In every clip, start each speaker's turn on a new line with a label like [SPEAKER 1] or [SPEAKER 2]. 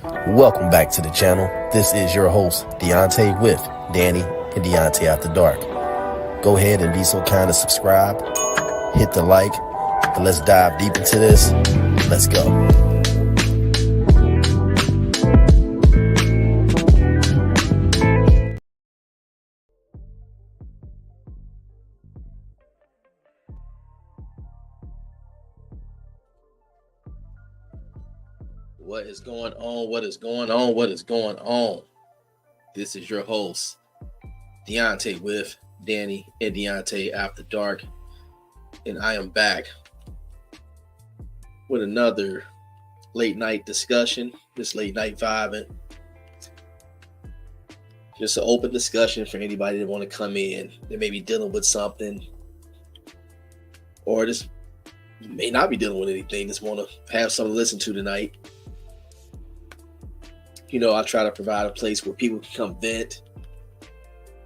[SPEAKER 1] Welcome back to the channel. This is your host, Deonte with Dany Deonte AfterDark. Go ahead and be so kind to subscribe, hit the like, and let's dive deep into this. Let's go. What is going on? What is going on? What is going on? This is your host, Deonte with Dany Deonte AfterDark, and I am back with another late night discussion, this late night vibing. Just an open discussion for anybody that want to come in that may be dealing with something, or just may not be dealing with anything, just want to have something to listen to tonight. You know, I try to provide a place where people can come vent,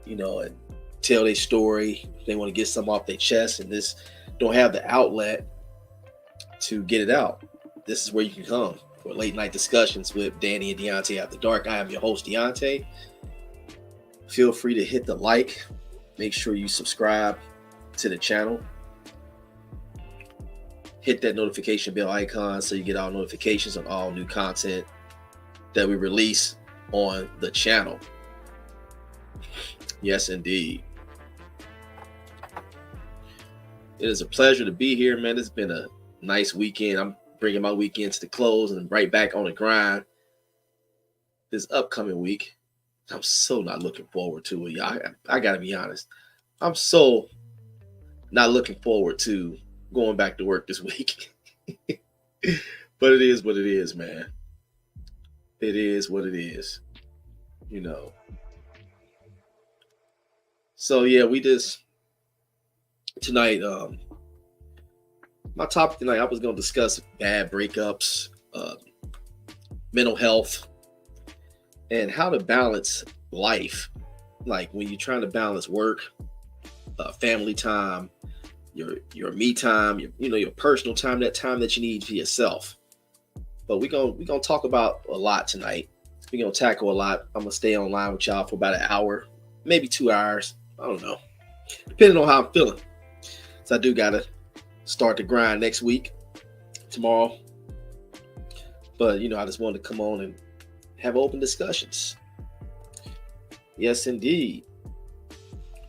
[SPEAKER 1] you know, and tell their story. If they want to get something off their chest and just don't have the outlet to get it out, this is where you can come for late night discussions with Dany Deonte AfterDark. I am your host, Deonte. Feel free to hit the like. Make sure you subscribe to the channel. Hit that notification bell icon so you get all notifications on all new content that we release on the channel. Yes, indeed. It is a pleasure to be here, man. It's been a nice weekend. I'm bringing my weekend to the close and right back on the grind this upcoming week. I'm so not looking forward to it, y'all. I gotta be honest. I'm so not looking forward to going back to work this week. But it is what it is, man. It is what it is, you know. So yeah, we just tonight. My topic tonight, I was going to discuss bad breakups, mental health, and how to balance life. Like when you're trying to balance work, family time, your me time, your personal time, that time that you need for yourself. But we're gonna talk about a lot tonight. We're gonna tackle a lot. I'm gonna stay online with y'all for about an hour, maybe 2 hours. I don't know, depending on how I'm feeling. So I do gotta start the grind next week, tomorrow. But I just wanted to come on and have open discussions. Yes, indeed.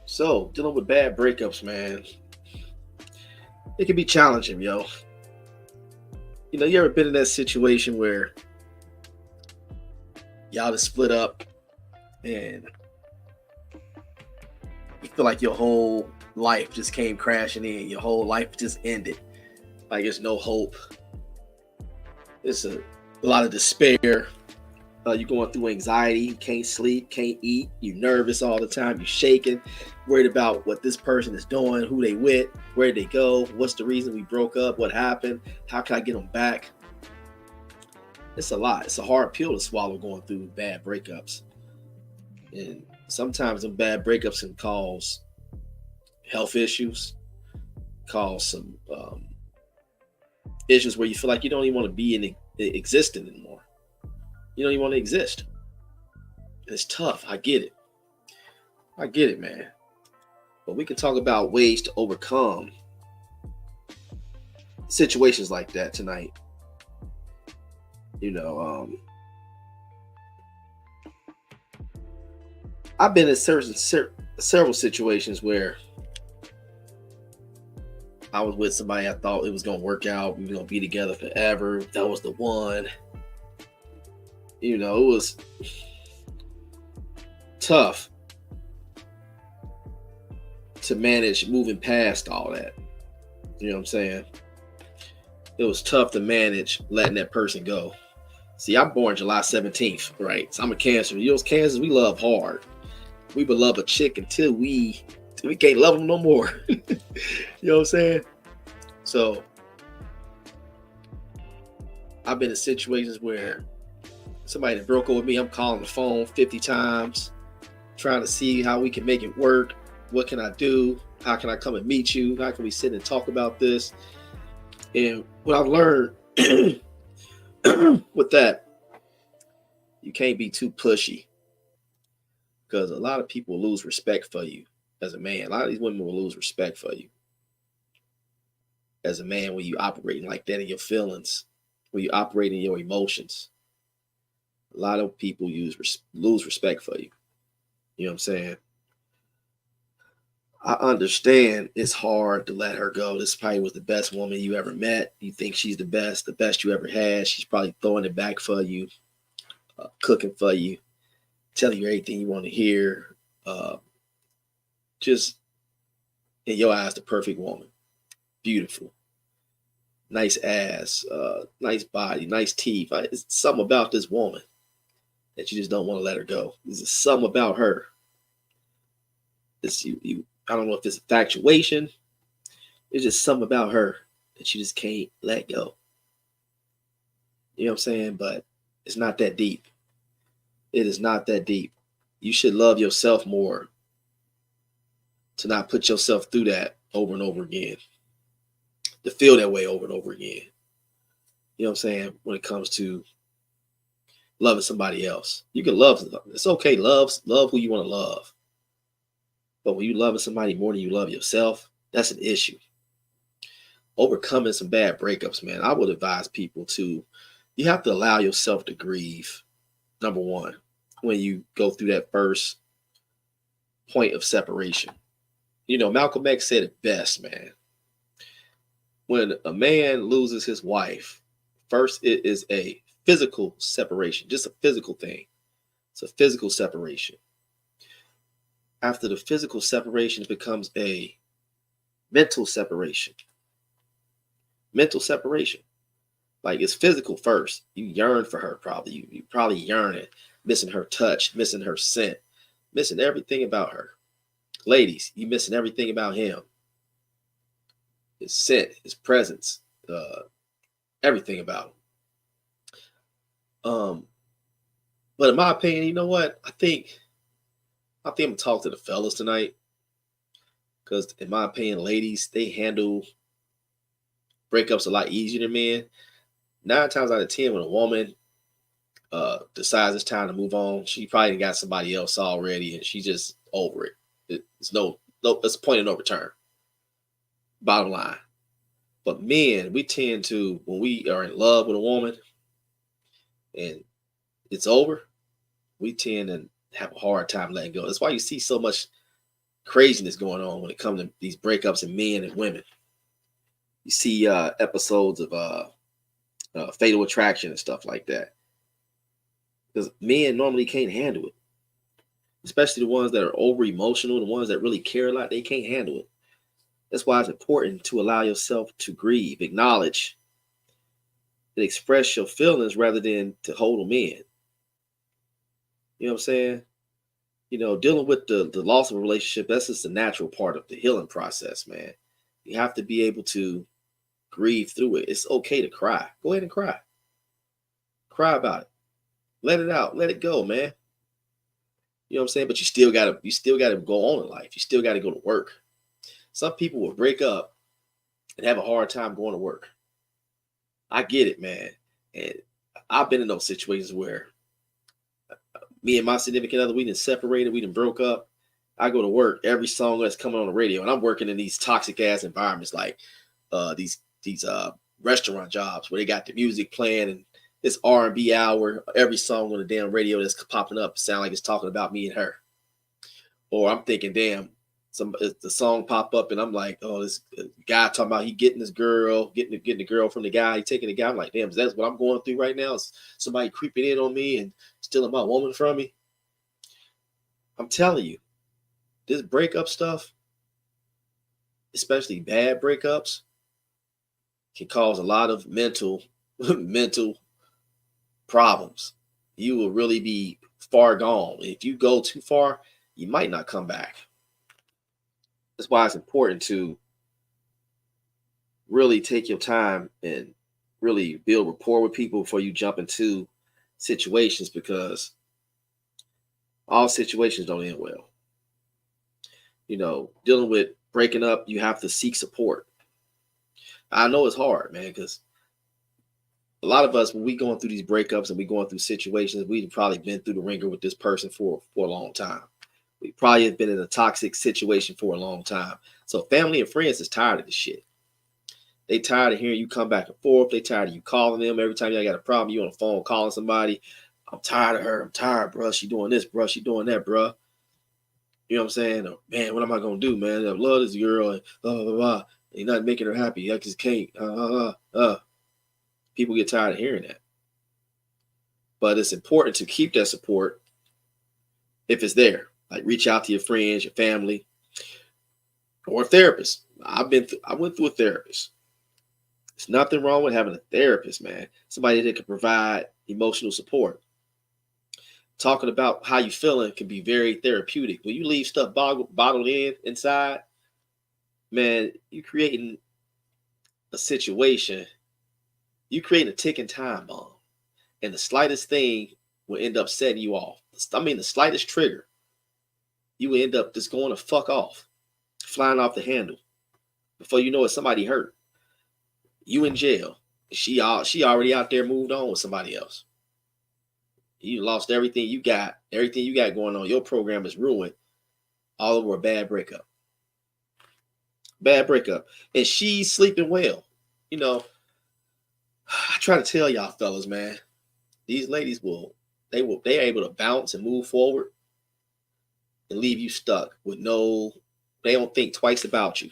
[SPEAKER 1] So dealing with bad breakups, man, it can be challenging, yo. You ever been in that situation where y'all just split up and you feel like your whole life just came crashing in, your whole life just ended, like there's no hope, it's a lot of despair, you're going through anxiety, you can't sleep, can't eat, you're nervous all the time, you're shaking, worried about what this person is doing, who they with, where they go, what's the reason we broke up, what happened, how can I get them back? It's a lot. It's a hard pill to swallow going through bad breakups. And sometimes them bad breakups can cause health issues, cause some issues where you feel like you don't even want to be in existence anymore. You don't even want to exist. It's tough. I get it, man. But we can talk about ways to overcome situations like that tonight. I've been in several situations where I was with somebody I thought it was going to work out. We were going to be together forever. That was the one. It was tough to manage moving past all that. You know what I'm saying? It was tough to manage letting that person go. See, I'm born July 17th, right? So I'm a Cancer. Cancers, we love hard. We would love a chick until we can't love them no more. You know what I'm saying? So I've been in situations where somebody that broke up with me, I'm calling the phone 50 times, trying to see how we can make it work. What can I do? How can I come and meet you? How can we sit and talk about this? And what I've learned with that You can't be too pushy because a lot of people lose respect for you as a man. A lot of these women will lose respect for you as a man when you operating like that in your feelings, when you operate in your emotions. A lot of people lose respect for you. You know what I'm saying? I understand it's hard to let her go. This probably was the best woman you ever met. You think she's the best you ever had. She's probably throwing it back for you, cooking for you, telling you everything you want to hear. Uh, just in your eyes, the perfect woman. Beautiful. Nice ass, nice body, nice teeth. It's something about this woman that you just don't want to let her go. There's something about her. It's you. I don't know if it's infatuation. It's just something about her that you just can't let go. You know what I'm saying? But it's not that deep. It is not that deep. You should love yourself more to not put yourself through that over and over again, to feel that way over and over again. You know what I'm saying? When it comes to loving somebody else, you can love. It's okay. Love who you want to love. But when you loving somebody more than you love yourself, that's an issue. Overcoming some bad breakups, man. I would advise people to, you have to allow yourself to grieve. Number one, when you go through that first point of separation. You know, Malcolm X said it best, man. When a man loses his wife, first it is a physical separation, just a physical thing. It's a physical separation. After the physical separation, it becomes a mental separation. Mental separation. Like it's physical first. You yearn for her probably. You probably yearning, missing her touch, missing her scent, missing everything about her. Ladies, you missing everything about him. His scent, his presence, everything about him. But in my opinion, you know what? I think I'm gonna talk to the fellas tonight. Because in my opinion, ladies, they handle breakups a lot easier than men. 9 times out of 10, when a woman decides it's time to move on, she probably got somebody else already, and she's just over it. It's no, it's a point of no return. Bottom line. But men, we tend to, when we are in love with a woman and it's over, we tend to have a hard time letting go. That's why you see so much craziness going on when it comes to these breakups in men and women. You see episodes of Fatal Attraction and stuff like that. Because men normally can't handle it. Especially the ones that are over emotional, the ones that really care a lot, they can't handle it. That's why it's important to allow yourself to grieve, acknowledge, and express your feelings rather than to hold them in. You know what I'm saying? You know, dealing with the loss of a relationship, that's just a natural part of the healing process, man. You have to be able to grieve through it. It's okay to cry. Go ahead and cry. Cry about it. Let it out. Let it go, man. You know what I'm saying? But you still gotta go on in life. You still gotta go to work. Some people will break up and have a hard time going to work. I get it, man. And I've been in those situations where me and my significant other, we done separated, we done broke up. I go to work, every song that's coming on the radio, and I'm working in these toxic ass environments like these restaurant jobs where they got the music playing and it's R&B hour. Every song on the damn radio that's popping up sound like it's talking about me and her. Or I'm thinking, damn, the song pop up and I'm like, oh, this guy talking about he getting this girl, getting the girl from the guy, he taking the guy. I'm like, damn, is that what I'm going through right now? Is somebody creeping in on me and stealing my woman from me? I'm telling you, this breakup stuff, especially bad breakups, can cause a lot of mental problems. You will really be far gone. If you go too far, you might not come back. That's why it's important to really take your time and really build rapport with people before you jump into situations, because all situations don't end well. You know, dealing with breaking up, you have to seek support. I know it's hard, man, because A lot of us, when we going through these breakups and we going through situations, we've probably been through the ringer with this person for a long time. We probably have been in a toxic situation for a long time. So family and friends is tired of this shit. They tired of hearing you come back and forth. They tired of you calling them every time you got a problem. You on the phone calling somebody. I'm tired of her. I'm tired, bro. She doing this, bro. She doing that, bro. You know what I'm saying? Or, man, what am I gonna do, man? I love this girl and blah blah blah. You're not making her happy. I just can't. People get tired of hearing that. But it's important to keep that support if it's there. Like reach out to your friends, your family, or a therapist. I went through a therapist. There's nothing wrong with having a therapist, man. Somebody that can provide emotional support. Talking about how you feeling can be very therapeutic. When you leave stuff bottled inside, man, you creating a situation. You creating a ticking time bomb, and the slightest thing will end up setting you off. I mean, the slightest trigger, you will end up just going to fuck off, flying off the handle. Before you know it, somebody hurt. You in jail. She already out there, moved on with somebody else. You lost everything you got going on. Your program is ruined all over a bad breakup. Bad breakup. And she's sleeping well. You know, I try to tell y'all fellas, man, these ladies they're able to bounce and move forward and leave you stuck with they don't think twice about you.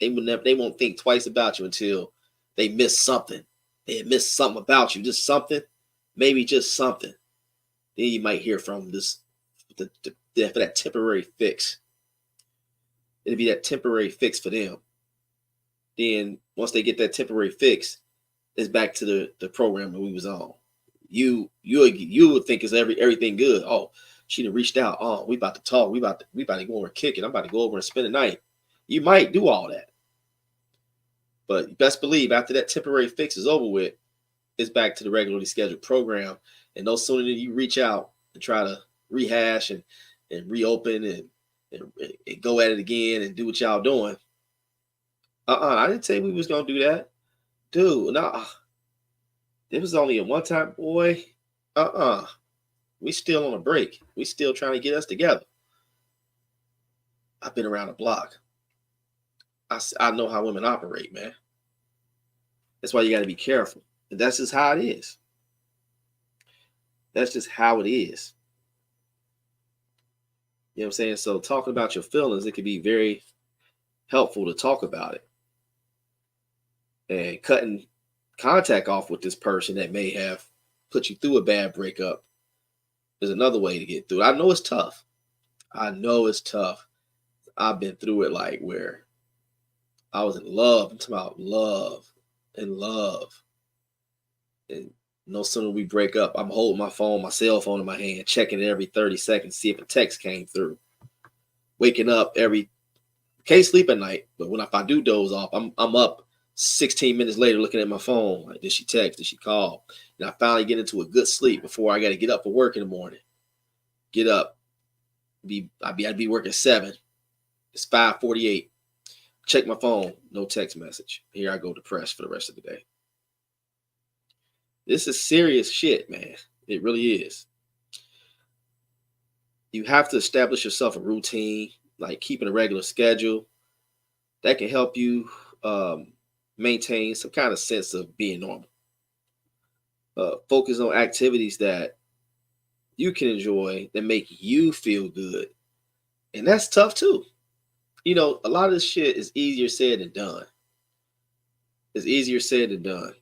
[SPEAKER 1] They won't think twice about you until they miss something. They miss something about you, just something, maybe just something. Then you might hear from for that temporary fix. It'll be that temporary fix for them. Then once they get that temporary fix, it's back to the program that we was on. You would think it's everything good. Oh, she done reached out. Oh, we about to talk. We about to go over and kick it. I'm about to go over and spend the night. You might do all that. But best believe after that temporary fix is over with, it's back to the regularly scheduled program. And no sooner than you reach out and try to rehash and reopen and go at it again and do what y'all doing. I didn't say we was gonna do that. Dude, nah. It was only a one time, boy. We still on a break. We still trying to get us together. I've been around the block. I know how women operate, man. That's why you got to be careful. And that's just how it is. That's just how it is. You know what I'm saying? So talking about your feelings, it can be very helpful to talk about it. And cutting contact off with this person that may have put you through a bad breakup is another way to get through it. I know it's tough. I've been through it like where I was in love. I'm talking about love. And no sooner we break up, I'm holding my cell phone in my hand, checking it every 30 seconds, see if a text came through. Waking up can't sleep at night, but if I do doze off, I'm up 16 minutes later looking at my phone. Like, did she text? Did she call? And I finally get into a good sleep before I got to get up for work in the morning. Get up. I'd be working 7. It's 5:48. Check my phone. No text message. Here I go depressed for the rest of the day. This is serious shit, man. It really is. You have to establish yourself a routine, like keeping a regular schedule. That can help you maintain some kind of sense of being normal. Focus on activities that you can enjoy that make you feel good. And that's tough too. You know, a lot of this shit is easier said than done. It's easier said than done.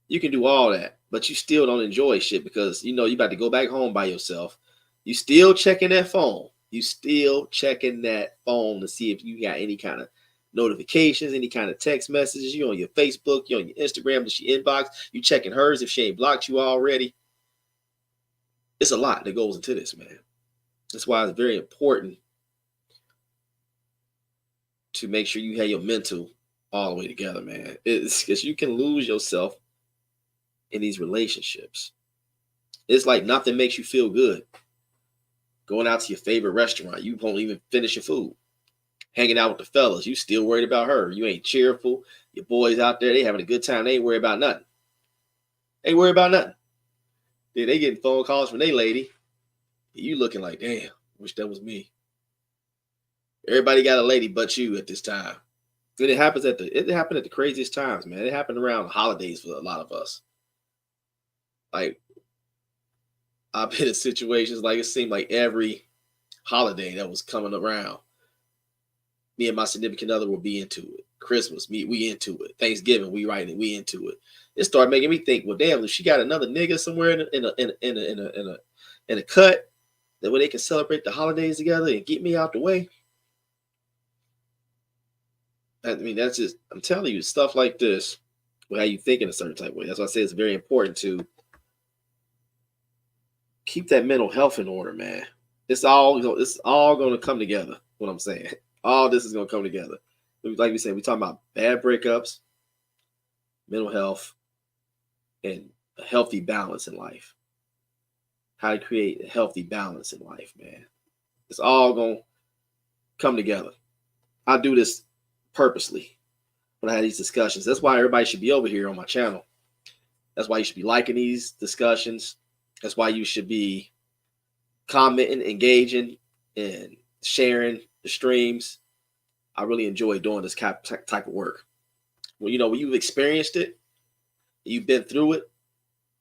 [SPEAKER 1] You can do all that, but you still don't enjoy shit because you know you about to go back home by yourself. You still checking that phone. You still checking that phone to see if you got any kind of notifications, any kind of text messages. You on your Facebook, you on your Instagram, does she inbox? You checking hers if she ain't blocked you already. It's a lot that goes into this, man. That's why it's very important to make sure you have your mental all the way together, man. It's because you can lose yourself in these relationships. It's like nothing makes you feel good. Going out to your favorite restaurant, you won't even finish your food. Hanging out with the fellas, you still worried about her. You ain't cheerful. Your boys out there, they having a good time. They ain't worried about nothing. Ain't worry about nothing. Then they getting phone calls from their lady. You looking like, damn, wish that was me. Everybody got a lady but you at this time. And it happened at the craziest times, man. It happened around the holidays for a lot of us. Like I've been in situations like it seemed like every holiday that was coming around, me and my significant other will be into it. Christmas, we into it. Thanksgiving, we into it. It started making me think, well, damn, if she got another nigga somewhere in a cut, that way they can celebrate the holidays together and get me out the way. I mean, that's just, I'm telling you, stuff like this will have you thinking a certain type of way. That's why I say it's very important to keep that mental health in order, man. It's all going to come together. What I'm saying, all this is going to come together. Like we said, we talking about bad breakups, mental health, and a healthy balance in life. How to create a healthy balance in life, man. It's all going to come together. I do this purposely when I have these discussions. That's why everybody should be over here on my channel. That's why you should be liking these discussions. That's why you should be commenting, engaging, and sharing the streams. I really enjoy doing this type of work. Well, when you've experienced it, you've been through it,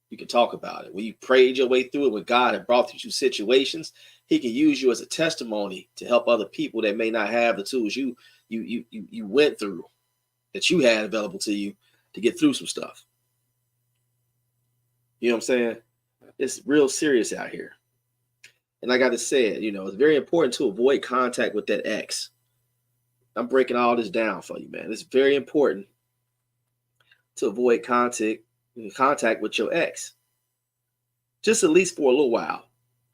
[SPEAKER 1] you can talk about it. When you prayed your way through it, when God had brought you through situations, He can use you as a testimony to help other people that may not have the tools you went through, that you had available to you to get through some stuff. You know what I'm saying? It's real serious out here. And like I just said, it's very important to avoid contact with that ex. I'm breaking all this down for you, man. It's very important to avoid contact with your ex. Just at least for a little while.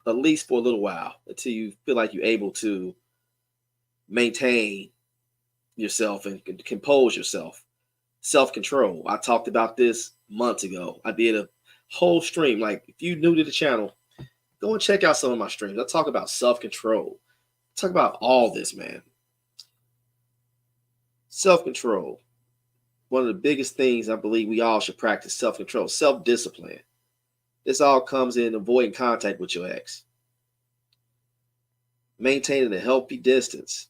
[SPEAKER 1] At least for a little while until you feel like you're able to maintain yourself and compose yourself. Self-control. I talked about this months ago. I did a whole stream. Like, if you're new to the channel, go and check out some of my streams. I talk about self-control. Talk about all this, man. Self-control. One of the biggest things I believe we all should practice: self-control, self-discipline. This all comes in avoiding contact with your ex. Maintaining a healthy distance.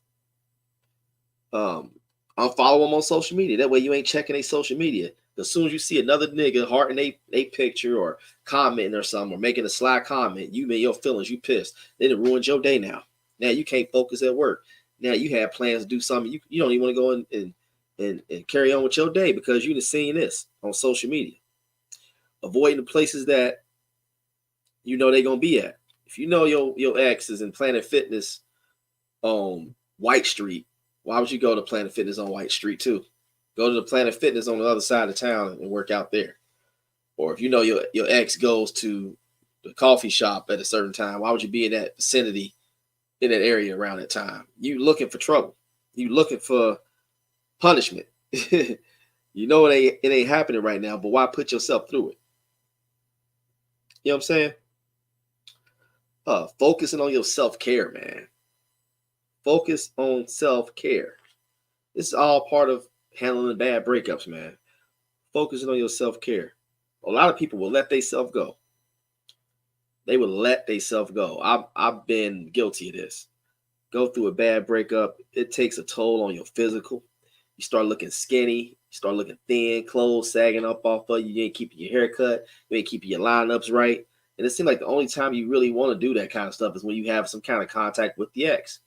[SPEAKER 1] Unfollow them on social media. That way you ain't checking their social media. As soon as you see another nigga hearting a picture or commenting or something or making a sly comment, you made your feelings, you pissed. They done ruined your day now. Now you can't focus at work. Now you have plans to do something. You don't even want to go in and carry on with your day because you done seen this on social media. Avoiding the places that they're gonna be at. If you know your ex is in Planet Fitness on White Street, why would you go to Planet Fitness on White Street too? Go to the Planet Fitness on the other side of town and work out there. Or if you know your ex goes to the coffee shop at a certain time, why would you be in that vicinity, in that area around that time? You looking for trouble. You looking for punishment. It ain't happening right now, but why put yourself through it? You know what I'm saying? Focusing on your self-care, man. Focus on self-care. This is all part of handling bad breakups, man. Focusing on your self-care. A lot of people will let themselves go. They will let themselves go. I've been guilty of this. Go through a bad breakup. It takes a toll on your physical. You start looking skinny. You start looking thin. Clothes sagging up off of you. You ain't keeping your hair cut. You ain't keeping your lineups right. And it seems like the only time you really want to do that kind of stuff is when you have some kind of contact with the ex.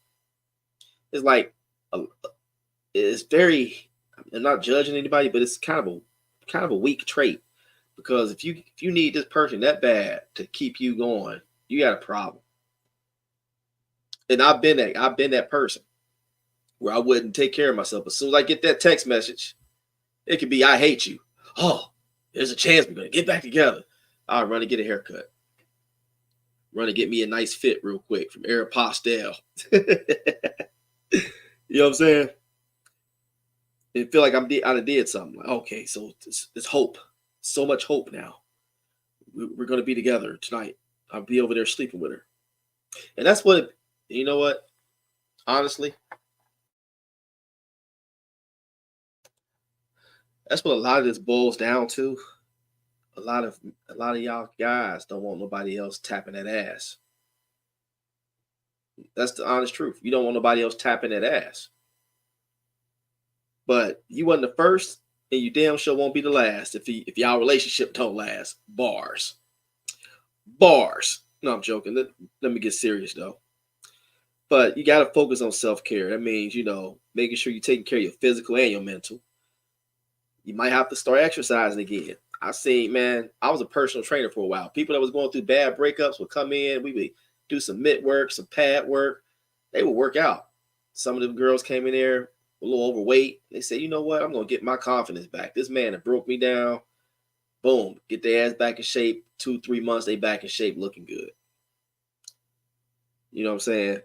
[SPEAKER 1] It's like, it's very, I'm not judging anybody, but it's kind of a weak trait. Because if you need this person that bad to keep you going, you got a problem. And I've been that person where I wouldn't take care of myself. As soon as I get that text message, it could be, I hate you. Oh, there's a chance we're gonna get back together. I'll run and get a haircut. Run and get me a nice fit real quick from Aeropostale. You know what I'm saying? It feel like I did something. Like, okay, so it's hope. So much hope now. We're gonna be together tonight. I'll be over there sleeping with her. And that's what, you know what? Honestly, that's what a lot of this boils down to. A lot of y'all guys don't want nobody else tapping that ass. That's the honest truth. You don't want nobody else tapping that ass. But you wasn't the first, and you damn sure won't be the last if y'all relationship don't last. Bars. Bars. No, I'm joking. Let me get serious though. But you got to focus on self-care. That means, making sure you're taking care of your physical and your mental. You might have to start exercising again. I seen, man, I was a personal trainer for a while. People that was going through bad breakups would come in. We would do some mitt work, some pad work. They would work out. Some of the girls came in there a little overweight. They said, you know what? I'm going to get my confidence back. This man that broke me down. Boom. Get their ass back in shape. 2-3 months, they back in shape looking good. You know what I'm saying?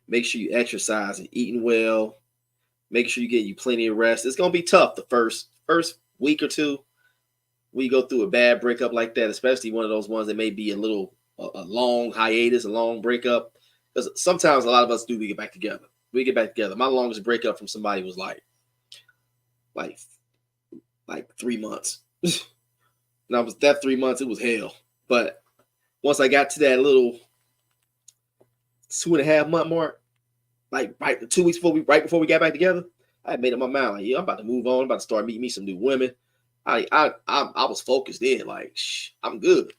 [SPEAKER 1] Make sure you exercise and eating well. Make sure you get you plenty of rest. It's gonna be tough the first week or two when you go through a bad breakup like that, especially one of those ones that may be a long hiatus, a long breakup. Because sometimes a lot of us we get back together. We get back together. My longest breakup from somebody was like 3 months. And I was that 3 months, it was hell. But once I got to that little 2.5 month mark, like right 2 weeks before we got back together, I had made up my mind, like, yeah, I'm about to move on. I'm about to start meeting me some new women. I was focused in, like, I'm good.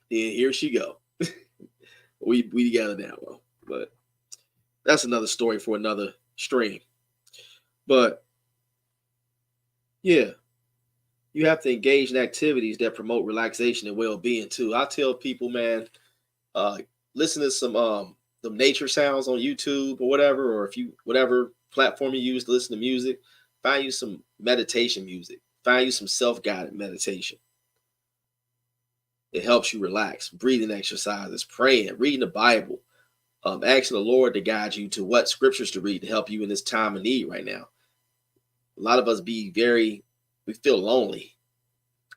[SPEAKER 1] Then here she go. we together now, bro. But that's another story for another stream. But yeah, you have to engage in activities that promote relaxation and well-being too. I tell people, man, listen to some nature sounds on YouTube or whatever, or whatever platform you use to listen to music, find you some meditation music, find you some self-guided meditation. It helps you relax. Breathing exercises, praying, reading the Bible, asking the Lord to guide you to what scriptures to read to help you in this time of need right now. A lot of us we feel lonely.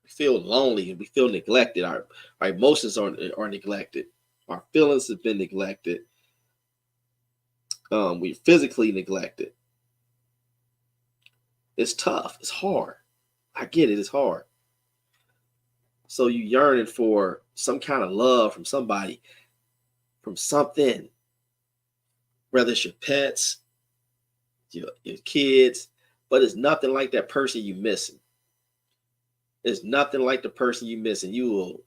[SPEAKER 1] We feel lonely and we feel neglected. Our emotions are neglected. Our feelings have been neglected. We're physically neglected. It's tough. It's hard. I get it. It's hard. So you yearning for some kind of love from somebody, from something, whether it's your pets, your kids, but it's nothing like that person you missing. It's nothing like the person you missing. You will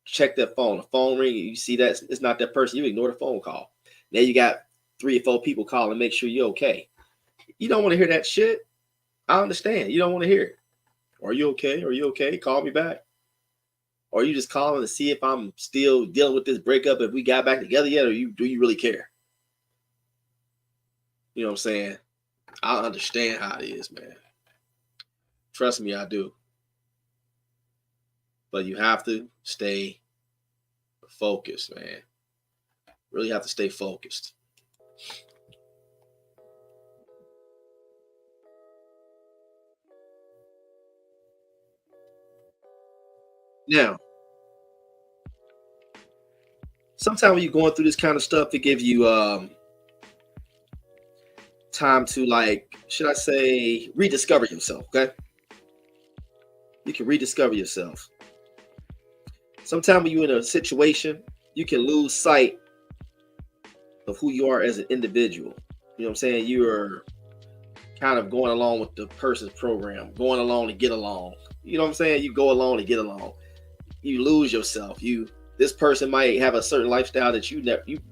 [SPEAKER 1] check that phone. The phone ring, you see that it's not that person. You ignore the phone call. Now you got 3 or 4 people calling, make sure you're okay. You don't want to hear that shit. I understand. You don't want to hear it. Are you okay? Are you okay? Call me back. Or are you just calling to see if I'm still dealing with this breakup, if we got back together yet, or do you really care? You know what I'm saying? I understand how it is, man. Trust me, I do. But you have to stay focused, man. Really have to stay focused. Now, sometimes when you're going through this kind of stuff, it gives you time to, like, should I say, rediscover yourself, okay? You can rediscover yourself. Sometimes when you're in a situation, you can lose sight of who you are as an individual. You know what I'm saying? You're kind of going along with the person's program, going along to get along. You know what I'm saying? You go along to get along. You lose yourself. This person might have a certain lifestyle that you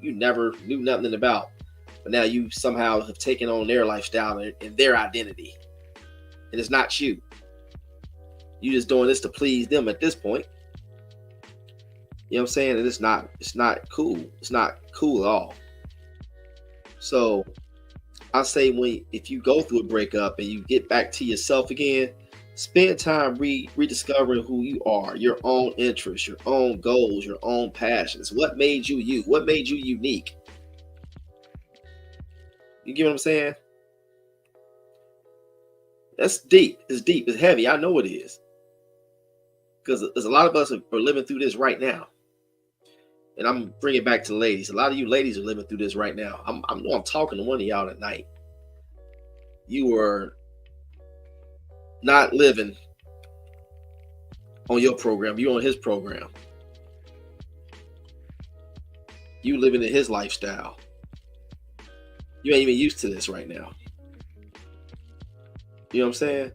[SPEAKER 1] never knew nothing about, but now you somehow have taken on their lifestyle and their identity, and it's not you. You just doing this to please them at this point. You know what I'm saying? And it's not cool. It's not cool at all. So I say, if you go through a breakup and you get back to yourself again, spend time rediscovering who you are, your own interests, your own goals, your own passions. What made you you? What made you unique? You get what I'm saying? That's deep. It's deep. It's heavy. I know it is. Because there's a lot of us are living through this right now. And I'm bringing it back to ladies. A lot of you ladies are living through this right now. I'm talking to one of y'all tonight. You are not living on your program. You on his program. You living in his lifestyle. You ain't even used to this right now. You know what I'm saying?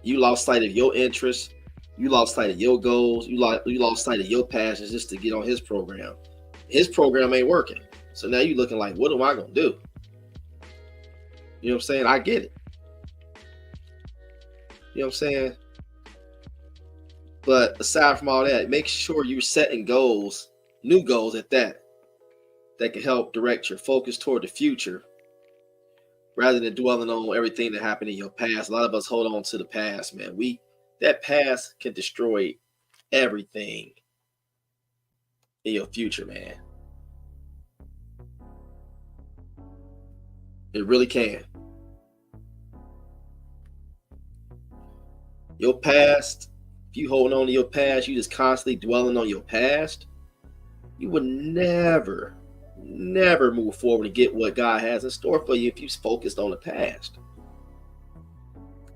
[SPEAKER 1] You lost sight of your interests. You lost sight of your goals. You lost sight of your passions just to get on his program. His program ain't working. So now you looking like, what am I going to do? You know what I'm saying? I get it. You know what I'm saying? But aside from all that, make sure you're setting goals, new goals at that can help direct your focus toward the future rather than dwelling on everything that happened in your past. A lot of us hold on to the past, man. That past can destroy everything in your future, man. It really can. Your past, if you hold on to your past, you just constantly dwelling on your past, you would never move forward and get what God has in store for you if you focused on the past.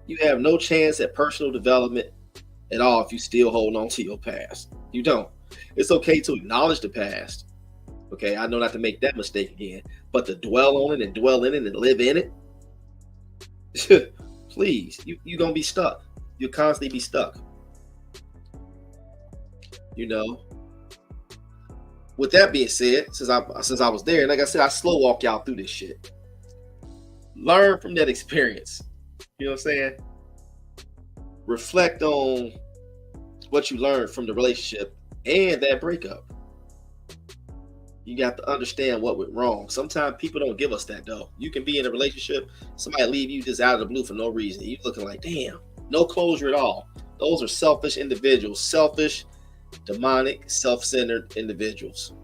[SPEAKER 1] You have no chance at personal development at all if you still hold on to your past. You don't. It's okay to acknowledge the past. Okay, I know not to make that mistake again, but to dwell on it and dwell in it and live in it, please, you're going to be stuck. You'll constantly be stuck. You know, with that being said, since I was there, and like I said, I slow walk y'all through this shit. Learn from that experience. You know what I'm saying? Reflect on what you learned from the relationship and that breakup. You got to understand what went wrong. Sometimes people don't give us that though. You can be in a relationship, somebody leave you just out of the blue for no reason. You looking like, damn, no closure at all. Those are selfish individuals, selfish, demonic, self-centered individuals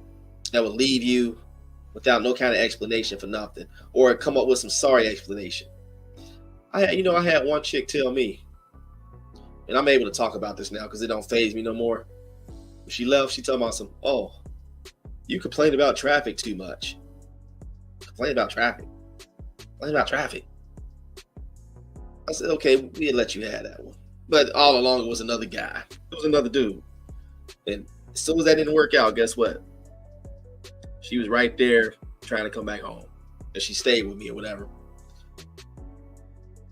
[SPEAKER 1] that will leave you without no kind of explanation for nothing, or come up with some sorry explanation. I had one chick tell me, and I'm able to talk about this now because it don't faze me no more. When she left, she told me some, oh, you complain about traffic too much. Complain about traffic. Complain about traffic. I said, okay, we'll let you have that one. But all along, it was another guy. It was another dude. And as soon as that didn't work out, guess what? She was right there trying to come back home. And she stayed with me or whatever.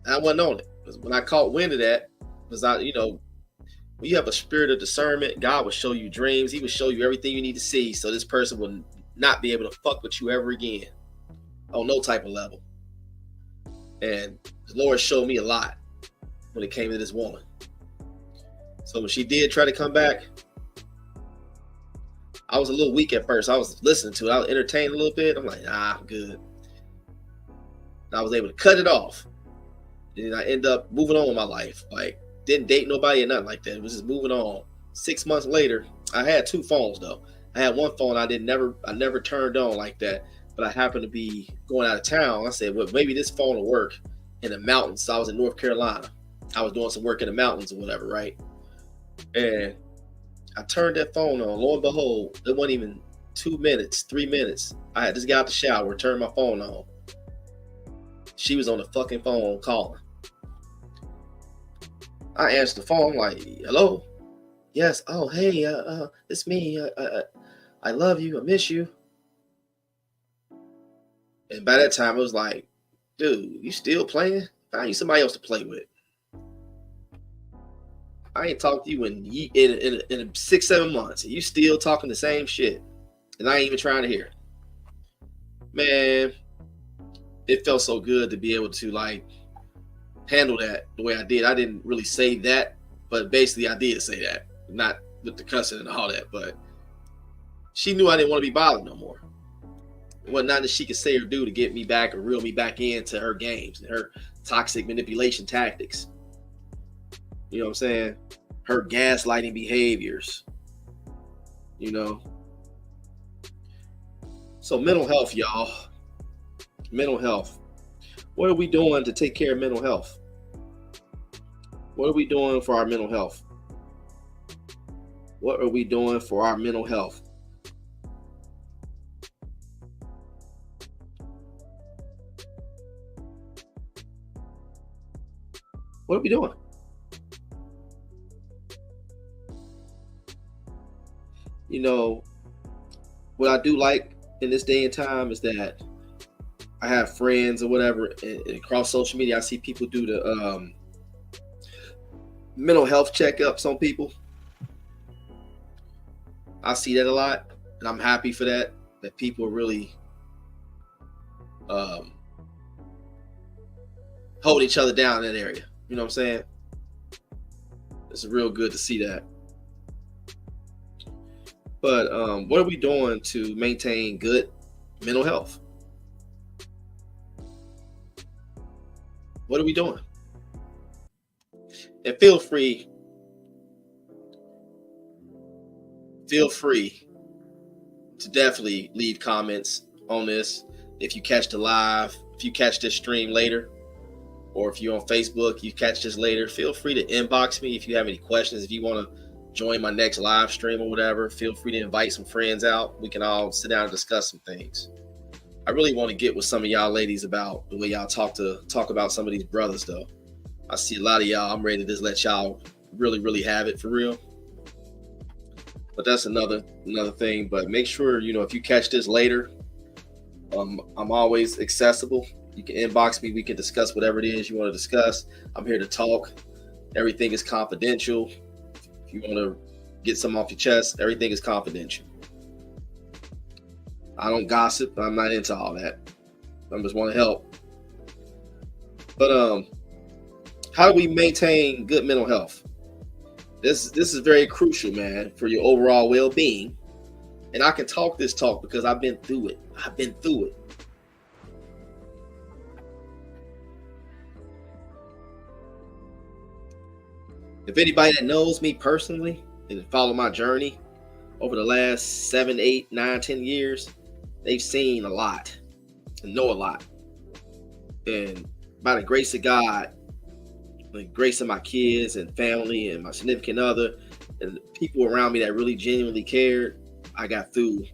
[SPEAKER 1] I wasn't on it. Because when I caught wind of that, because when you have a spirit of discernment, God will show you dreams. He will show you everything you need to see so this person will not be able to fuck with you ever again on no type of level. And the Lord showed me a lot when it came to this woman. So when she did try to come back, I was a little weak at first. I was listening to it. I was entertained a little bit. I'm like, I'm good. And I was able to cut it off. And I end up moving on with my life. Like, didn't date nobody or nothing like that. It was just moving on. 6 months later, I had 2 phones though. I had one phone I never turned on like that, but I happened to be going out of town. I said, well, maybe this phone will work in the mountains. So I was in North Carolina. I was doing some work in the mountains or whatever, right? And I turned that phone on. Lo and behold, it wasn't even 2 minutes, 3 minutes. I had just got out the shower, turned my phone on. She was on the fucking phone calling. I answered the phone, like, hello? Yes. Oh, hey, it's me. I love you. I miss you. And by that time, it was like, dude, you still playing? Find you somebody else to play with. I ain't talked to you in 6, 7 months. And you still talking the same shit. And I ain't even trying to hear it. Man, it felt so good to be able to like handle that the way I did. I didn't really say that, but basically I did say that. Not with the cussing and all that, but she knew I didn't want to be bothered no more. It wasn't nothing that she could say or do to get me back or reel me back into her games and her toxic manipulation tactics. You know what I'm saying? Her gaslighting behaviors. You know? So mental health, y'all. Mental health. What are we doing to take care of mental health? What are we doing for our mental health? What are we doing for our mental health? What are we doing? You know, what I do like in this day and time is that I have friends or whatever, and across social media, I see people do the mental health checkups on people. I see that a lot, and I'm happy for that. That people are really um, hold each other down in that area. You know what I'm saying? It's real good to see that. But what are we doing to maintain good mental health? What are we doing? And feel free to definitely leave comments on this. If you catch the live, if you catch this stream later, or if you're on Facebook, you catch this later, feel free to inbox me if you have any questions. If you want to join my next live stream or whatever, feel free to invite some friends out. We can all sit down and discuss some things. I really want to get with some of y'all ladies about the way y'all talk about some of these brothers, though. I see a lot of y'all. I'm ready to just let y'all really have it for real. But that's another thing. But make sure, if you catch this later, I'm always accessible. You can inbox me. We can discuss whatever it is you want to discuss. I'm here to talk. Everything is confidential. If you want to get something off your chest, everything is confidential. I don't gossip. I'm not into all that. I just want to help. But how do we maintain good mental health? This is very crucial, man, for your overall well-being. And I can talk this talk because I've been through it. If anybody that knows me personally and follow my journey over the last 7, 8, 9, 10 years, they've seen a lot and know a lot. And by the grace of God, the grace of my kids and family and my significant other and the people around me that really genuinely cared, I got through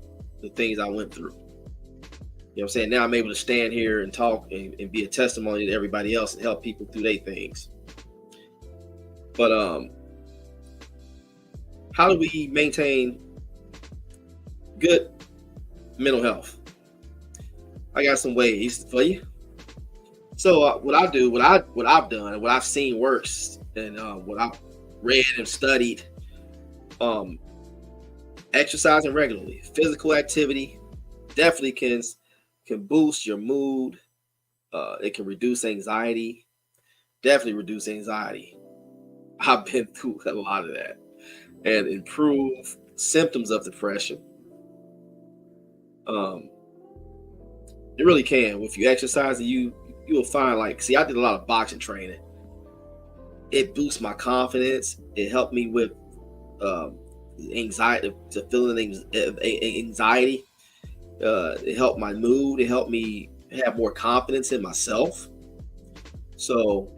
[SPEAKER 1] the things I went through. You know what I'm saying? Now I'm able to stand here and talk and be a testimony to everybody else and help people through their things. But how do we maintain good mental health? I got some ways for you. So what I've done, and what I've seen works, and what I've read and studied, exercising regularly, physical activity, definitely can boost your mood. It can reduce anxiety. Definitely reduce anxiety. I've been through a lot of that, and improve symptoms of depression. It really can. If you exercise, you will find, like, see, I did a lot of boxing training. It boosts my confidence. It helped me with anxiety, to feeling anxiety. It helped my mood. It helped me have more confidence in myself. So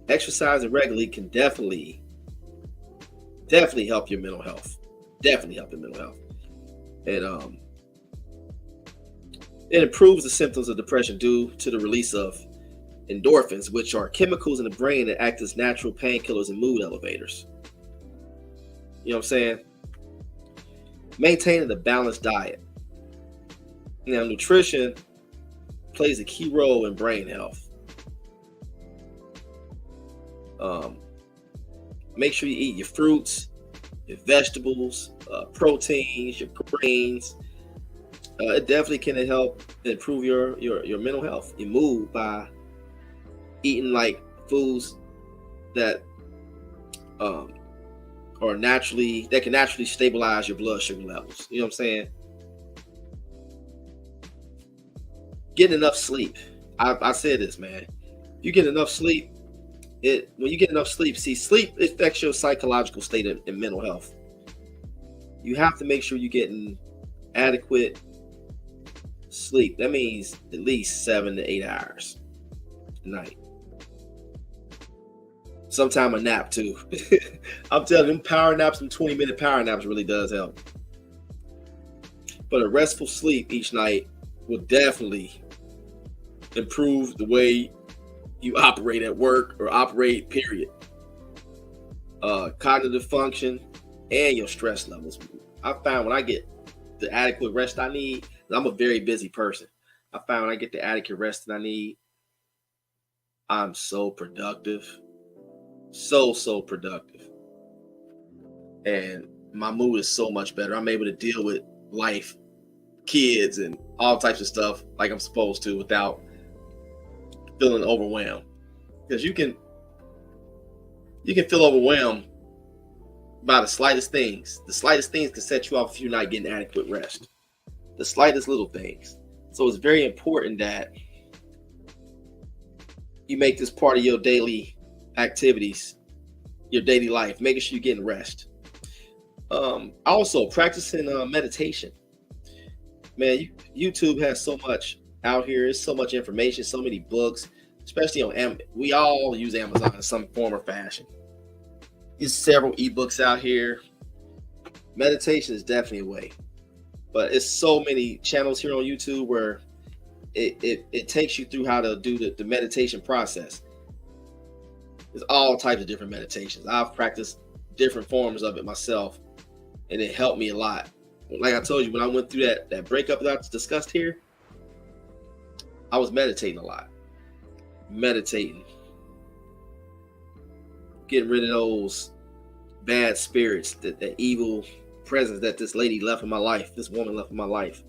[SPEAKER 1] exercising regularly can definitely help your mental health. Definitely help your mental health. And it improves the symptoms of depression due to the release of endorphins, which are chemicals in the brain that act as natural painkillers and mood elevators. You know what I'm saying? Maintaining a balanced diet. Now, nutrition plays a key role in brain health. Make sure you eat your fruits, your vegetables, proteins, your grains. It definitely can help improve your mental health, your mood, by eating like foods that can naturally stabilize your blood sugar levels. You know what I'm saying? Getting enough sleep. I said this, man. You get enough sleep. When you get enough sleep, see, sleep affects your psychological state and mental health. You have to make sure you're getting adequate sleep. That means at least 7 to 8 hours a night. Sometime a nap too. I'm telling you, them power naps, them 20-minute power naps really does help. But a restful sleep each night will definitely improve the way you operate at work or operate, period. Cognitive function and your stress levels I found when I get the adequate rest I need, I'm a very busy person. I found when I get the adequate rest that I need, I'm so productive, so productive, and my mood is so much better. I'm able to deal with life, kids, and all types of stuff like I'm supposed to without feeling overwhelmed. Because you can feel overwhelmed by the slightest things. The slightest things can set you off if you're not getting adequate rest. The slightest little things. So it's very important that you make this part of your daily activities, your daily life, making sure you're getting rest. Also, practicing meditation. Man, YouTube has so much out here. There's so much information, so many books, especially on Amazon. We all use Amazon in some form or fashion. There's several ebooks out here. Meditation is definitely a way, but it's so many channels here on YouTube where it takes you through how to do the meditation process. There's all types of different meditations. I've practiced different forms of it myself, and it helped me a lot. Like I told you, when I went through that breakup that I discussed here, I was meditating a lot. Meditating. Getting rid of those bad spirits, that evil presence that this lady left in my life, this woman left in my life.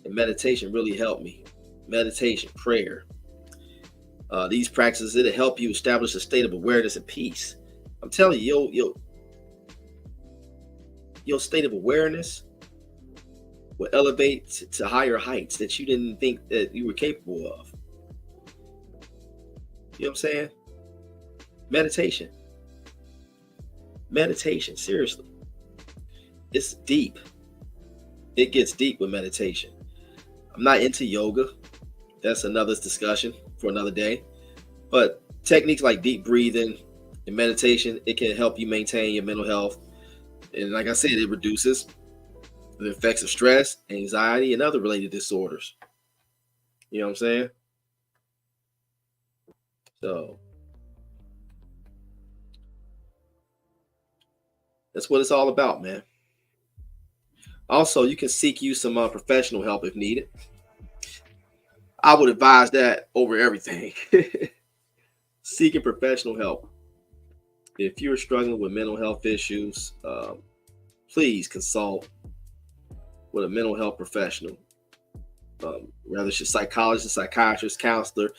[SPEAKER 1] And meditation really helped me. Meditation, prayer. These practices, it'll help you establish a state of awareness and peace. I'm telling you, your state of awareness will elevate to higher heights that you didn't think that you were capable of. You know what I'm saying? Meditation. Meditation, seriously. It's deep. It gets deep with meditation. I'm not into yoga. That's another discussion for another day. But techniques like deep breathing and meditation, it can help you maintain your mental health. And like I said, it reduces the effects of stress, anxiety, and other related disorders. You know what I'm saying? So that's what it's all about, man. Also, you can seek you some professional help if needed. I would advise that over everything. Seeking professional help. If you're struggling with mental health issues, please consult with a mental health professional. Whether it's a psychologist, psychiatrist, counselor,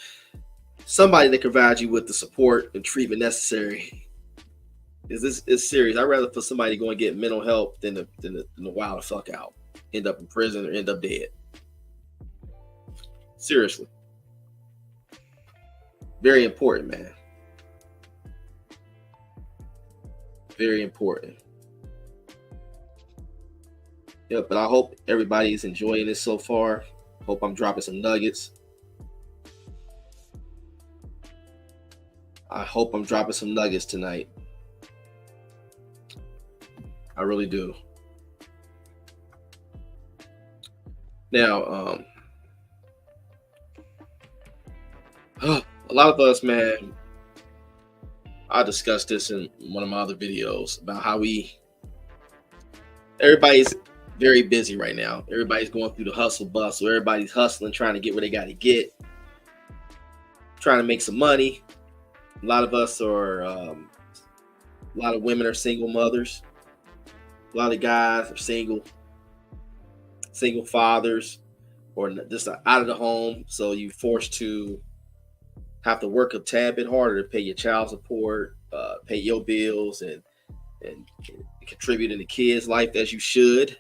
[SPEAKER 1] somebody that can provide you with the support and treatment necessary. This is serious. I'd rather for somebody to go and get mental help than the wild the fuck out, end up in prison or end up dead. Seriously, very important, man. Very important. Yeah, but I hope everybody is enjoying this so far. Hope I'm dropping some nuggets. I hope I'm dropping some nuggets tonight. I really do. Now, a lot of us, man, I discussed this in one of my other videos about how everybody's very busy right now. Everybody's going through the hustle bustle. Everybody's hustling, trying to get where they got to get, trying to make some money. A lot of us are, a lot of women are single mothers. A lot of guys are single fathers, or just out of the home. So you're forced to have to work a tad bit harder to pay your child support, pay your bills, and contribute in the kids' life as you should.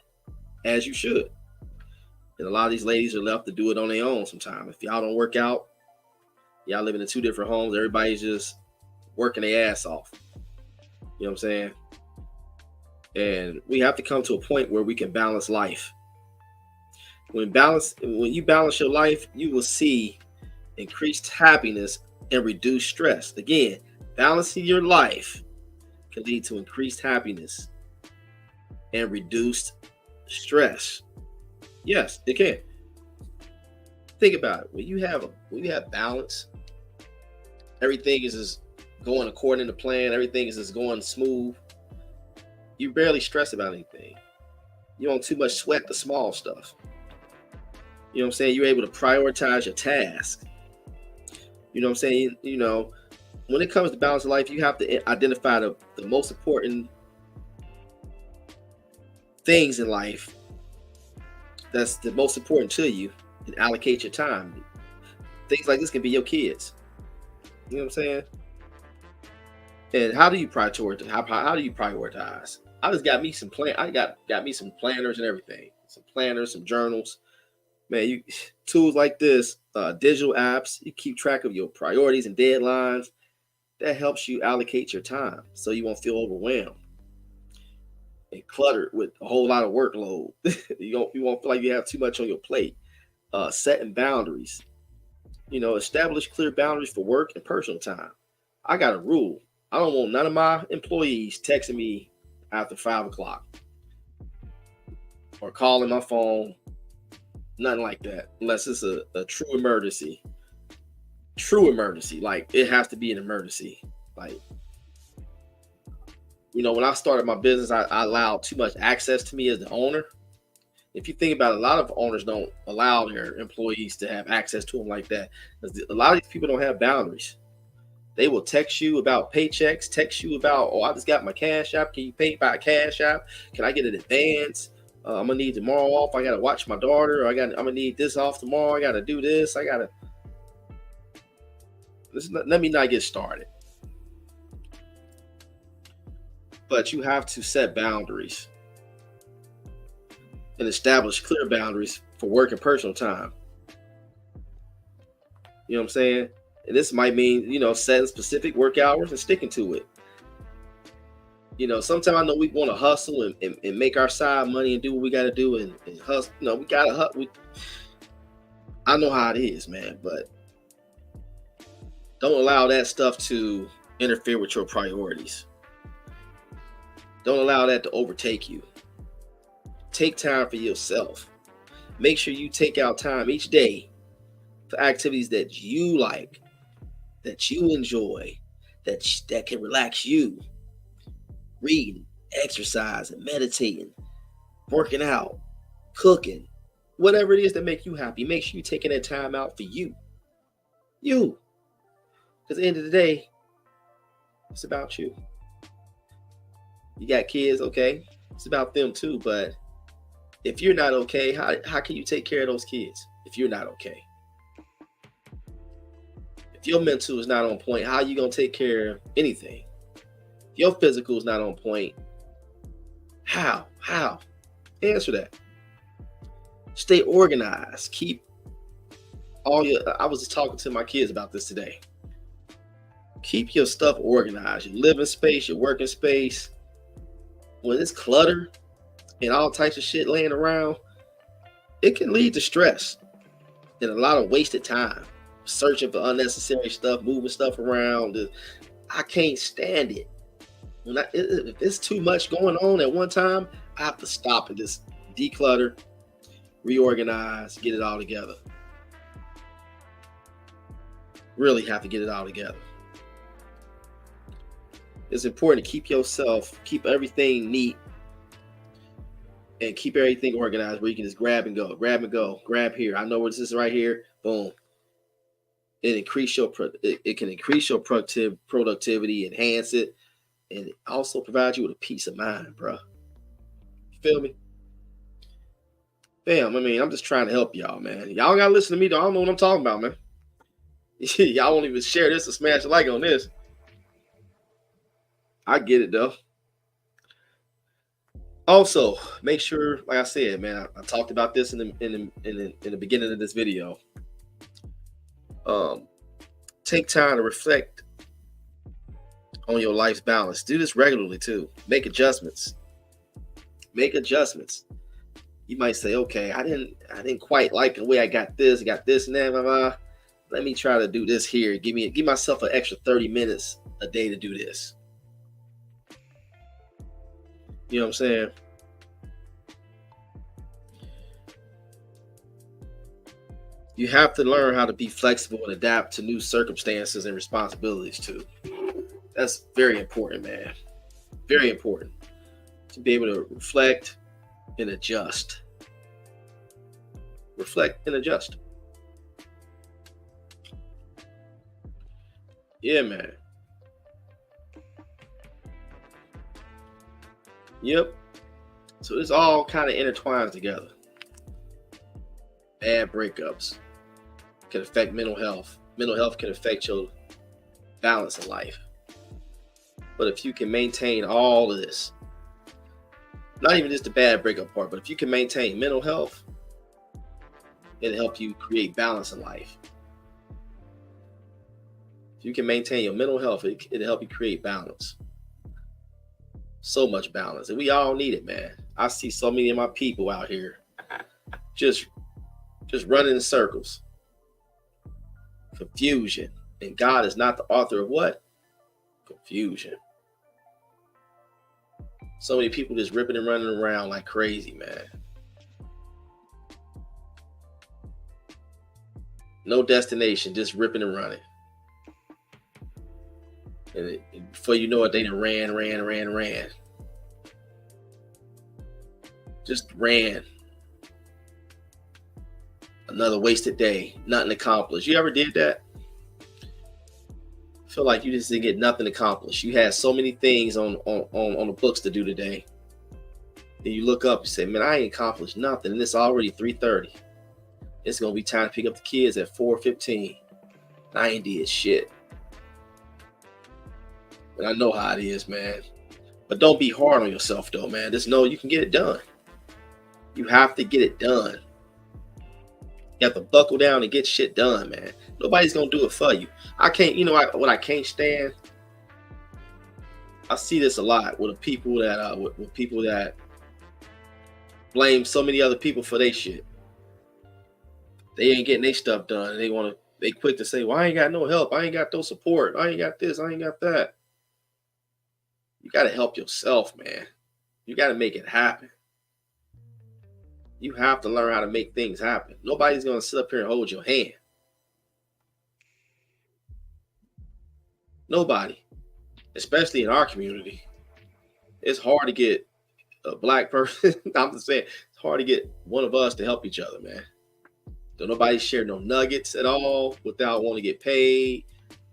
[SPEAKER 1] And a lot of these ladies are left to do it on their own sometimes. If y'all don't work out, y'all living in two different homes, everybody's just working their ass off. You know what I'm saying? And we have to come to a point where we can balance life. When you balance your life, you will see increased happiness and reduced stress. Again, balancing your life can lead to increased happiness and reduced stress. Yes, it can. Think about it. When you have balance, everything is just going according to plan. Everything is just going smooth. You barely stress about anything. You don't too much sweat the small stuff. You know what I'm saying? You're able to prioritize your task. You know what I'm saying? When it comes to balance of life, you have to identify the most important things in life that's the most important to you and allocate your time. Things like this can be your kids. You know what I'm saying? And how do you prioritize? How do you prioritize? I just got me some got me some planners and everything. Some planners, some journals. Man, you tools like this, digital apps, you keep track of your priorities and deadlines. That helps you allocate your time so you won't feel overwhelmed and cluttered with a whole lot of workload. You won't feel like you have too much on your plate. Setting boundaries. Establish clear boundaries for work and personal time. I got a rule. I don't want none of my employees texting me after 5 o'clock or calling my phone. Nothing like that, unless it's a true emergency. True emergency. Like, it has to be an emergency. Like, when I started my business, I allowed too much access to me as the owner. If you think about it, a lot of owners don't allow their employees to have access to them like that. A lot of these people don't have boundaries. They will text you about paychecks, text you about, I just got my cash app. Can you pay by cash app? Can I get an advance? I'm gonna need tomorrow off. I gotta watch my daughter. I'm gonna need this off tomorrow. I gotta do this. Let me not get started. But you have to set boundaries and establish clear boundaries for work and personal time. You know what I'm saying? And this might mean, setting specific work hours and sticking to it. Sometimes I know we want to hustle and make our side money and do what we got to do and hustle. We got to hustle. I know how it is, man, but don't allow that stuff to interfere with your priorities. Don't allow that to overtake you. Take time for yourself. Make sure you take out time each day for activities that you like, that you enjoy, that can relax you. Reading, exercising, meditating, working out, cooking, whatever it is that make you happy. Make sure you're taking that time out for you. You. Because at the end of the day, it's about you. You got kids, okay? It's about them too. But if you're not okay, how can you take care of those kids if you're not okay? If your mental is not on point, how are you going to take care of anything? Your physical is not on point. How? Answer that. Stay organized. I was just talking to my kids about this today. Keep your stuff organized. Your living space, your working space. When it's cluttered and all types of shit laying around, it can lead to stress and a lot of wasted time. Searching for unnecessary stuff, moving stuff around. I can't stand it. If it's too much going on at one time, I have to stop and just declutter, reorganize, get it all together. Really have to get it all together. It's important to keep everything neat, and keep everything organized where you can just grab and go, grab here. I know where this is right here. Boom. It can increase your productivity, enhance it. And it also provides you with a peace of mind, bro. You feel me? Fam, I'm just trying to help y'all, man. Y'all gotta listen to me, though. I don't know what I'm talking about, man. Y'all won't even share this or smash a like on this. I get it, though. Also, make sure, like I said, man, I talked about this in the beginning of this video. Take time to reflect on your life's balance. Do this regularly too. Make adjustments. You might say, okay, I didn't quite like the way I got this and that. Blah, blah. Let me try to do this here. Give myself an extra 30 minutes a day to do this. You know what I'm saying? You have to learn how to be flexible and adapt to new circumstances and responsibilities too. That's very important, man. Very important to be able to reflect and adjust. Reflect and adjust. Yeah, man. Yep. So this all kind of intertwines together. Bad breakups can affect mental health. Mental health can affect your balance in life. But if you can maintain all of this, not even just the bad breakup part, but if you can maintain mental health, it'll help you create balance in life. If you can maintain your mental health, it'll help you create balance. So much balance. And we all need it, man. I see so many of my people out here just running in circles. Confusion. And God is not the author of what? Confusion. So many people just ripping and running around like crazy, man. No destination, just ripping and running. And before you know it, they done ran. Just ran. Another wasted day, nothing accomplished. You ever did that? Feel like you just didn't get nothing accomplished. You had so many things on the books to do today. Then you look up and say, man, I ain't accomplished nothing. And it's already 3:30. It's going to be time to pick up the kids at 4:15. I ain't did shit. But I know how it is, man. But don't be hard on yourself, though, man. Just know you can get it done. You have to get it done. You have to buckle down and get shit done, man. Nobody's going to do it for you. I can't, what I can't stand? I see this a lot with people that blame so many other people for their shit. They ain't getting their stuff done. And they quick to say, well, I ain't got no help. I ain't got no support. I ain't got this. I ain't got that. You got to help yourself, man. You got to make it happen. You have to learn how to make things happen. Nobody's going to sit up here and hold your hand. Nobody. Especially in our community. It's hard to get a black person. I'm just saying, it's hard to get one of us to help each other, man. Don't nobody share no nuggets at all without wanting to get paid.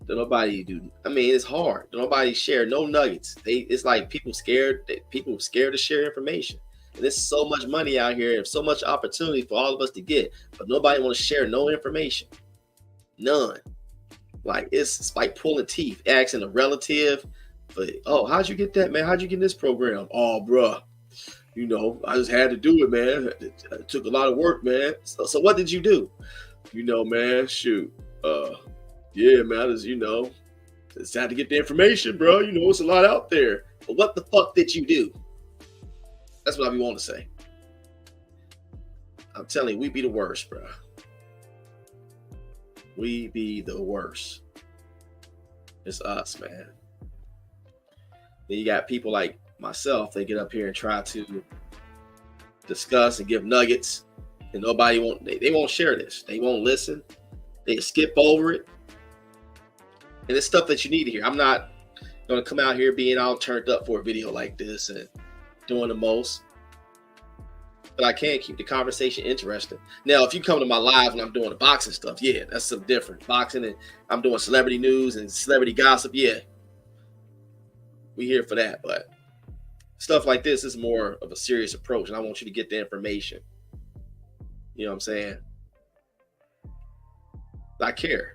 [SPEAKER 1] Don't nobody do. I mean, it's hard. Don't nobody share no nuggets. It's like people scared to share information. And there's so much money out here and so much opportunity for all of us to get, but nobody want to share no information. None. Like it's like pulling teeth, asking a relative, but how'd you get that, man? How'd you get in this program? Oh, bruh. I just had to do it, man. It took a lot of work, man. So what did you do? Man, shoot. Yeah, man, I just had to get the information, bro. It's a lot out there. But what the fuck did you do? That's what I be wanting to say. I'm telling you, we be the worst, bro. We be the worst. It's us, man. Then you got people like myself, they get up here and try to discuss and give nuggets, and nobody they won't share this. They won't listen. They skip over it. And it's stuff that you need to hear. I'm not going to come out here being all turned up for a video like this and doing the most. But I can keep the conversation interesting. Now, if you come to my live and I'm doing the boxing stuff, yeah, that's some different. Boxing and I'm doing celebrity news and celebrity gossip, yeah. We here for that, but stuff like this is more of a serious approach, and I want you to get the information. You know what I'm saying? I care.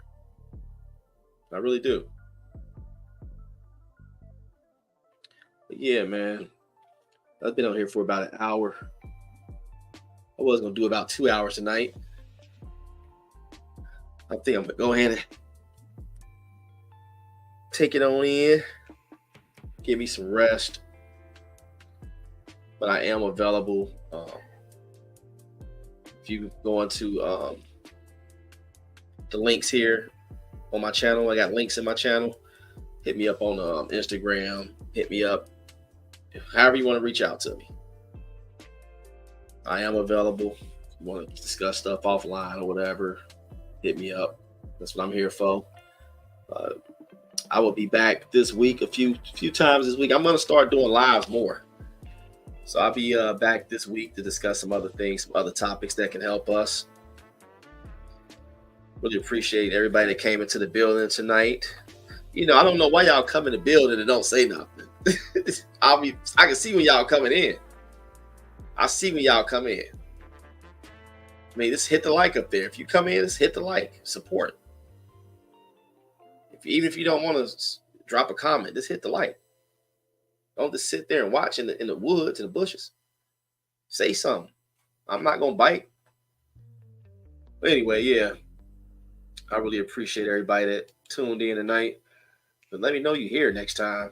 [SPEAKER 1] I really do. But yeah, man. I've been on here for about an hour. I was going to do about 2 hours tonight. I think I'm going to go ahead and take it on in. Give me some rest. But I am available. If you go into the links here on my channel, I got links in my channel. Hit me up on Instagram. Hit me up. However you want to reach out to me. I am available. If you want to discuss stuff offline or whatever, hit me up. That's what I'm here for. I will be back this week a few times this week. I'm going to start doing lives more. So I'll be back this week to discuss some other things, some other topics that can help us. Really appreciate everybody that came into the building tonight. I don't know why y'all come in the building and don't say nothing. I can see when y'all coming in. I see when y'all come in. Just hit the like up there. If you come in, just hit the like. Support. Even if you don't want to drop a comment, just hit the like. Don't just sit there and watch in the woods and the bushes. Say something. I'm not gonna bite. But anyway, yeah. I really appreciate everybody that tuned in tonight. But let me know you're here next time.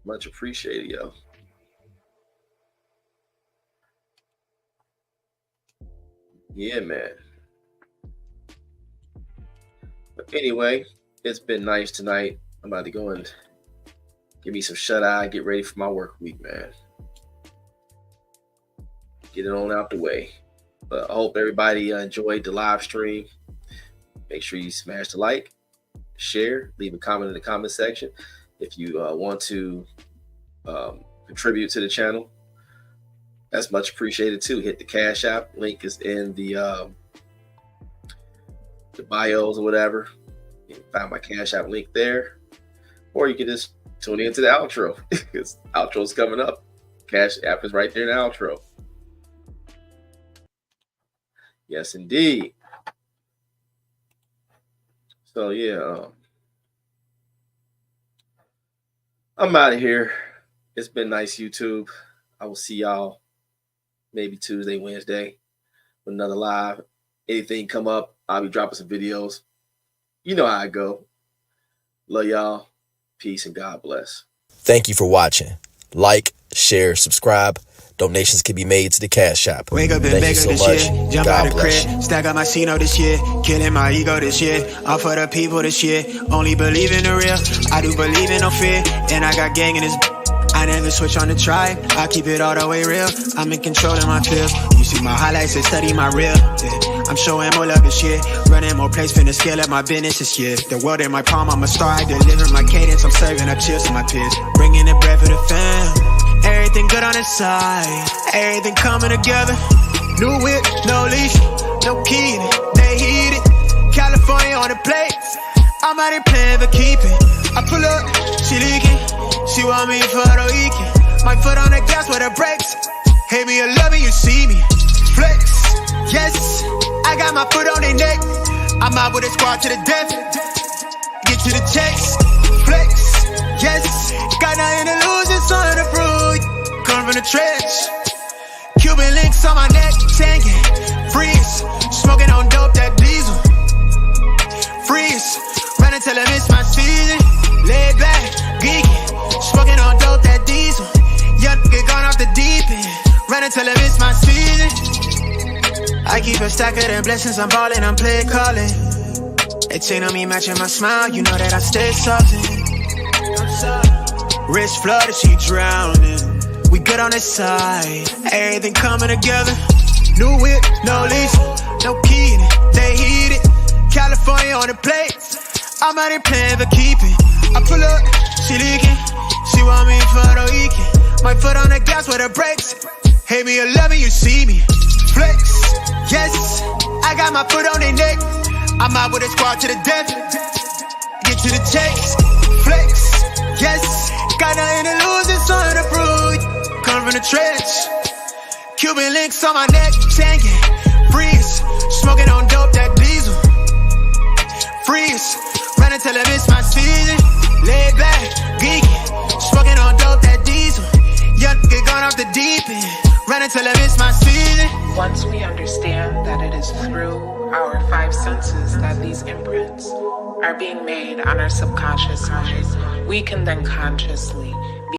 [SPEAKER 1] Much appreciated, yo. Yeah, man. But anyway, it's been nice tonight. I'm about to go and give me some shut-eye, get ready for my work week, man. Get it on out the way. But I hope everybody enjoyed the live stream. Make sure you smash the like, share, leave a comment in the comment section. If you want to contribute to the channel, that's much appreciated too. Hit the Cash App. Link is in the bios or whatever. You can find my Cash App link there. Or you can just tune into the outro. Because outro's coming up. Cash App is right there in the outro. Yes, indeed. So, yeah. I'm out of here. It's been nice, YouTube. I will see y'all maybe Tuesday, Wednesday with another live. Anything come up, I'll be dropping some videos. You know how I go. Love y'all. Peace and God bless.
[SPEAKER 2] Thank you for watching. Like, share, subscribe. Donations can be made to the Cash App.
[SPEAKER 3] Wake up and
[SPEAKER 2] Thank
[SPEAKER 3] beg
[SPEAKER 2] you
[SPEAKER 3] her
[SPEAKER 2] so
[SPEAKER 3] this
[SPEAKER 2] much.
[SPEAKER 3] year. Jump
[SPEAKER 2] God
[SPEAKER 3] out the
[SPEAKER 2] bless
[SPEAKER 3] crib.
[SPEAKER 2] you.
[SPEAKER 3] Stack up my Cino this year. Killing my ego this year. All for the people this year. Only believe in the real. I do believe in no fear. And I got gang in this. I never switch on the tribe. I keep it all the way real. I'm in control of my feels. You see my highlights and study my real. Yeah. I'm showing more love this year. Running more plays, finna scale up my business this year. The world in my palm, I'm a star. I deliver my cadence. I'm serving up cheers to my peers. Bringing the bread for the fam. Everything good on the side. Everything coming together. New whip, no leash, no key. They heat it. California on the plates. I'm out here playing for keeping. I pull up, she leaking. She want me for the weekend. My foot on the gas with the brakes. Hate me or love me, you see me. Flex, yes. I got my foot on their neck. I'm out with a squad to the death. Get to the checks. Flex, yes. Got nothing to lose, it's on the fruit. Come from the trench. Cuban links on my neck, tanking. Freeze, smoking on dope, that diesel. Freeze, running till I miss my season. Laid back, geeking. Smoking on dope, that diesel. Young get gone off the deep end. Running till I miss my season. I keep a stack of them blessings, I'm ballin', I'm playing callin'. They chain on me matching my smile, you know that I stay saltin'. Wrist flooded, she drowning. We good on this side, everything coming together. New whip, no leash, no key in it. They heat it, California on the plates. I'm out here playing for keeping. I pull up, she leaking. She want me for the weekend. My foot on the gas with the brakes. Hate me or love me, you see me. Flex, yes. I got my foot on their neck. I'm out with a squad to the death. Get to the checks. Flex, yes. Got nothing to lose, it's on the fruit. Come from the trench. Cuban links on my neck, tanking. Freeze, smoking on dope, that diesel. Freeze, running till I miss my season. Laid back, geeking. Smoking on dope, that diesel. Young get gone off the deep end. Running till I miss my season.
[SPEAKER 4] Once we understand that it is through our five senses that these imprints are being made on our subconscious mind, we can then consciously